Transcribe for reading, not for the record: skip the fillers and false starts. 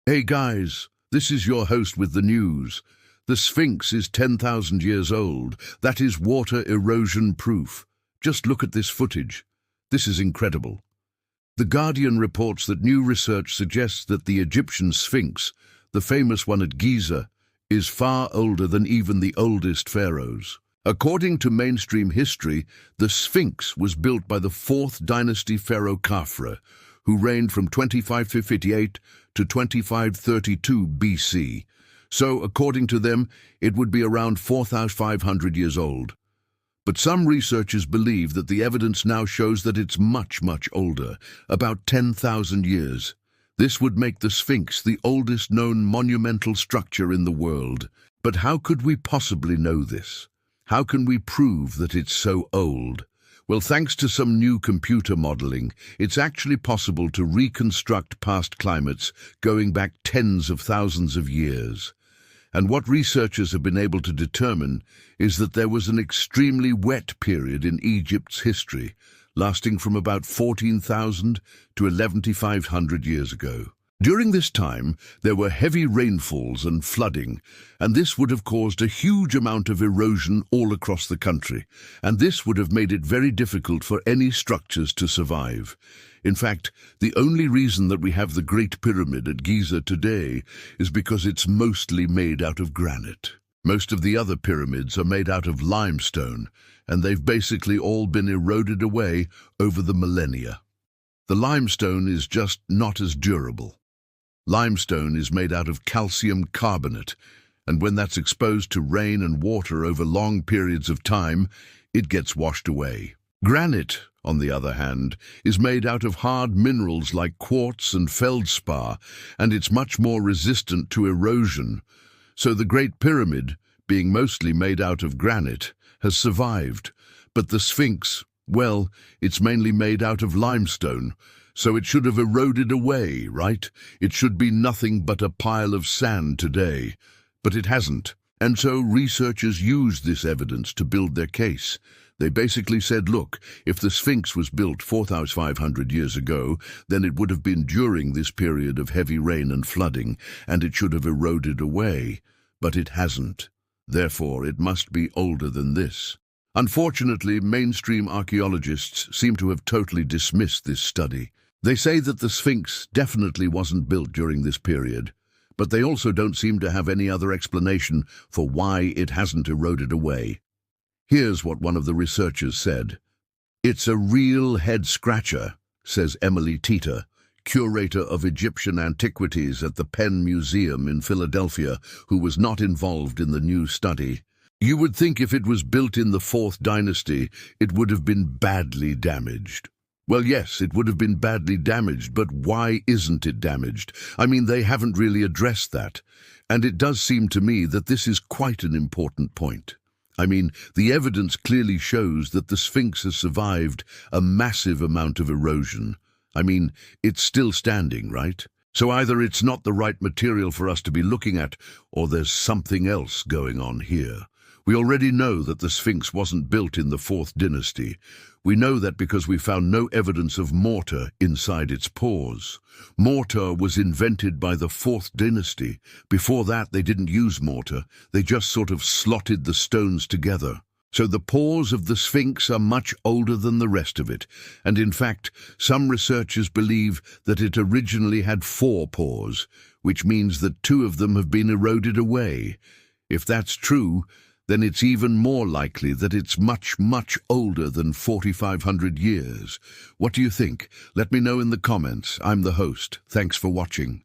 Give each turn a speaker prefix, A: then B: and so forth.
A: Hey guys, this is your host with the news. The Sphinx is 10,000 years old. That is water erosion proof. Just look at this footage. This is incredible. The Guardian reports that new research suggests that the Egyptian Sphinx, the famous one at Giza, is far older than even the oldest pharaohs. According to mainstream history, the Sphinx was built by the 4th dynasty pharaoh Khafre, who reigned from 2558 to 2532 BC. So, according to them, it would be around 4,500 years old. But some researchers believe that the evidence now shows that it's much older, about 10,000 years. This would make the Sphinx the oldest known monumental structure in the world. But how could we possibly know this? How can we prove that it's so old? Well, thanks to some new computer modeling, it's actually possible to reconstruct past climates going back tens of thousands of years. And what researchers have been able to determine is that there was an extremely wet period in Egypt's history, lasting from about 14,000 to 11,500 years ago. During this time, there were heavy rainfalls and flooding, and this would have caused a huge amount of erosion all across the country, and this would have made it very difficult for any structures to survive. In fact, the only reason that we have the Great Pyramid at Giza today is because it's mostly made out of granite. Most of the other pyramids are made out of limestone, and they've basically all been eroded away over the millennia. The limestone is just not as durable. Limestone is made out of calcium carbonate, and when that's exposed to rain and water over long periods of time, it gets washed away. Granite, on the other hand, is made out of hard minerals like quartz and feldspar, and it's much more resistant to erosion. So the Great Pyramid, being mostly made out of granite, has survived. But the Sphinx, well, it's mainly made out of limestone, so it should have eroded away, right? It should be nothing but a pile of sand today. But it hasn't. And so researchers used this evidence to build their case. They basically said, look, if the Sphinx was built 4,500 years ago, then it would have been during this period of heavy rain and flooding, and it should have eroded away. But it hasn't. Therefore, it must be older than this. Unfortunately, mainstream archaeologists seem to have totally dismissed this study. They say that the Sphinx definitely wasn't built during this period, but they also don't seem to have any other explanation for why it hasn't eroded away. Here's what one of the researchers said. "It's a real head-scratcher," says Emily Teeter, curator of Egyptian antiquities at the Penn Museum in Philadelphia, who was not involved in the new study. "You would think if it was built in the 4th dynasty, it would have been badly damaged." Well, yes, it would have been badly damaged, but why isn't it damaged? I mean, they haven't really addressed that. And it does seem to me that this is quite an important point. I mean, the evidence clearly shows that the Sphinx has survived a massive amount of erosion. I mean, it's still standing, right? So either it's not the right material for us to be looking at, or there's something else going on here. We already know that the Sphinx wasn't built in the 4th dynasty. We know that because we found no evidence of mortar inside its pores. Mortar was invented by the 4th dynasty. Before that, they didn't use mortar. They just sort of slotted the stones together. So the pores of the Sphinx are much older than the rest of it. And in fact, some researchers believe that it originally had 4 pores, which means that 2 of them have been eroded away. If that's true, then it's even more likely that it's much older than 4,500 years. What do you think? Let me know in the comments. I'm the host. Thanks for watching.